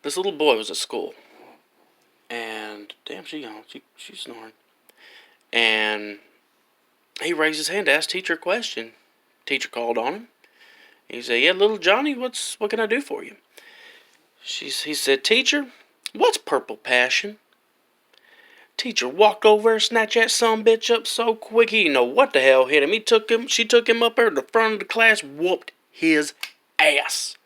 This little boy was at school, and damn, she gone. She's snoring. And he raised his hand to ask teacher a question. Teacher called on him. He said, "Yeah, little Johnny, what can I do for you?" He said, "Teacher, what's purple passion?" Teacher walked over and snatched that sumbitch up so quick he didn't know what the hell hit him. She took him up there to the front of the class, whooped his ass.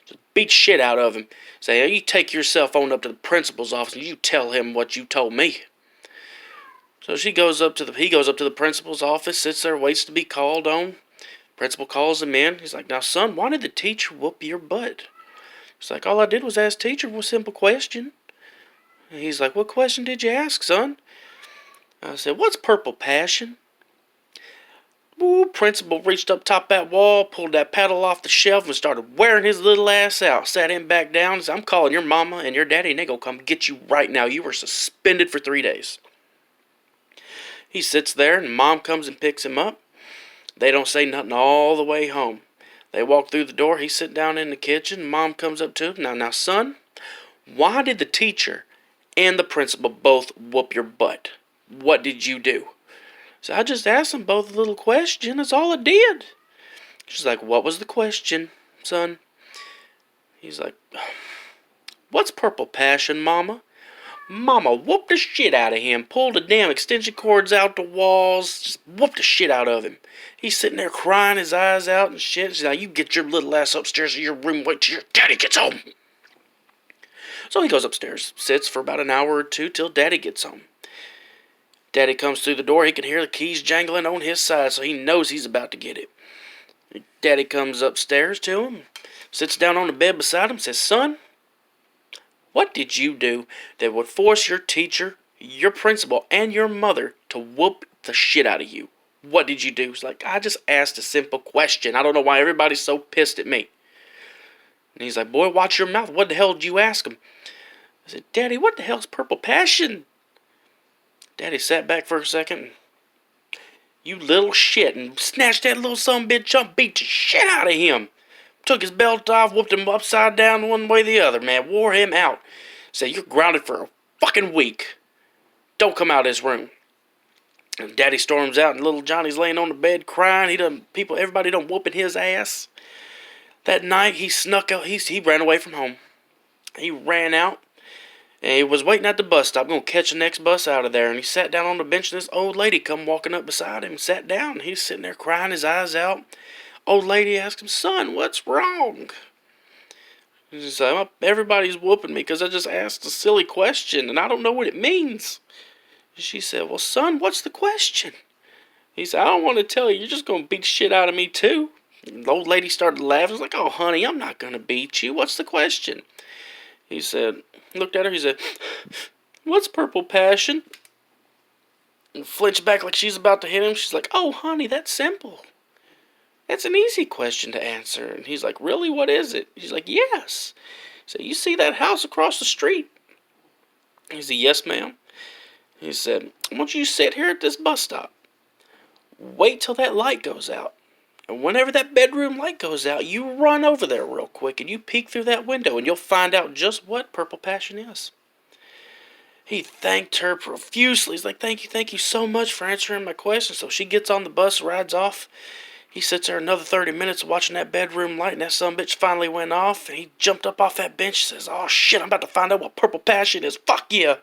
Just beat shit out of him. Say, "Hey, you take yourself on up to the principal's office and you tell him what you told me." So he goes up to the principal's office, sits there, waits to be called on. Principal calls him in. He's like, "Now, son, why did the teacher whoop your butt?" He's like, "All I did was ask teacher a simple question." And he's like, "What question did you ask, son?" I said, "What's purple passion?" Woo, principal reached up top that wall, pulled that paddle off the shelf, and started wearing his little ass out. Sat him back down and said, "I'm calling your mama and your daddy, and they gonna come get you right now. You were suspended for 3 days." He sits there, and mom comes and picks him up. They don't say nothing all the way home. They walk through the door. He's sitting down in the kitchen. Mom comes up to him. Now, son, why did the teacher and the principal both whoop your butt? What did you do? So I just asked them both a little question. That's all I did. She's like, "What was the question, son?" He's like, "What's purple passion, mama?" Mama whooped the shit out of him, pulled the damn extension cords out the walls, just whooped the shit out of him. He's sitting there crying his eyes out and shit. She's like, "You get your little ass upstairs to your room, wait till your daddy gets home." So he goes upstairs, sits for about an hour or two till daddy gets home. Daddy comes through the door. He can hear the keys jangling on his side, so he knows he's about to get it. Daddy comes upstairs to him, sits down on the bed beside him, says, "Son, what did you do that would force your teacher, your principal, and your mother to whoop the shit out of you? What did you do?" He's like, "I just asked a simple question. I don't know why everybody's so pissed at me." And he's like, "Boy, watch your mouth. What the hell did you ask him?" I said, "Daddy, what the hell's purple passion?" Daddy sat back for a second. "You little shit," and snatched that little sumbitch up, beat the shit out of him. Took his belt off, whooped him upside down one way or the other, man. Wore him out. Said, "You're grounded for a fucking week. Don't come out of this room." And Daddy storms out, and little Johnny's laying on the bed crying. Everybody done whooping his ass. That night, he snuck out. He ran away from home. He ran out. And he was waiting at the bus stop, going to catch the next bus out of there. And he sat down on the bench, and this old lady come walking up beside him and sat down. And he's sitting there crying his eyes out. Old lady asked him, "Son, what's wrong?" He said, "Everybody's whooping me because I just asked a silly question, and I don't know what it means." She said, "Well, son, what's the question?" He said, "I don't want to tell you. You're just going to beat shit out of me, too." And the old lady started laughing. I was like, "Oh, honey, I'm not going to beat you. What's the question?" He said, looked at her, he said, "What's purple passion?" And flinched back like she's about to hit him. She's like, "Oh, honey, that's simple. That's an easy question to answer." And he's like, "Really? What is it?" She's like, "Yes." He said, "You see that house across the street?" He said, "Yes, ma'am." He said, "I want you to sit here at this bus stop. Wait till that light goes out. And whenever that bedroom light goes out, you run over there real quick and you peek through that window and you'll find out just what purple passion is." He thanked her profusely. He's like, thank you so much for answering my question." So she gets on the bus, rides off. He sits there another 30 minutes watching that bedroom light, and that sumbitch finally went off, and he jumped up off that bench and says, "Oh shit, I'm about to find out what purple passion is. Fuck yeah."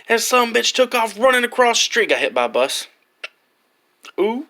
And sumbitch took off running across the street, got hit by a bus. Ooh.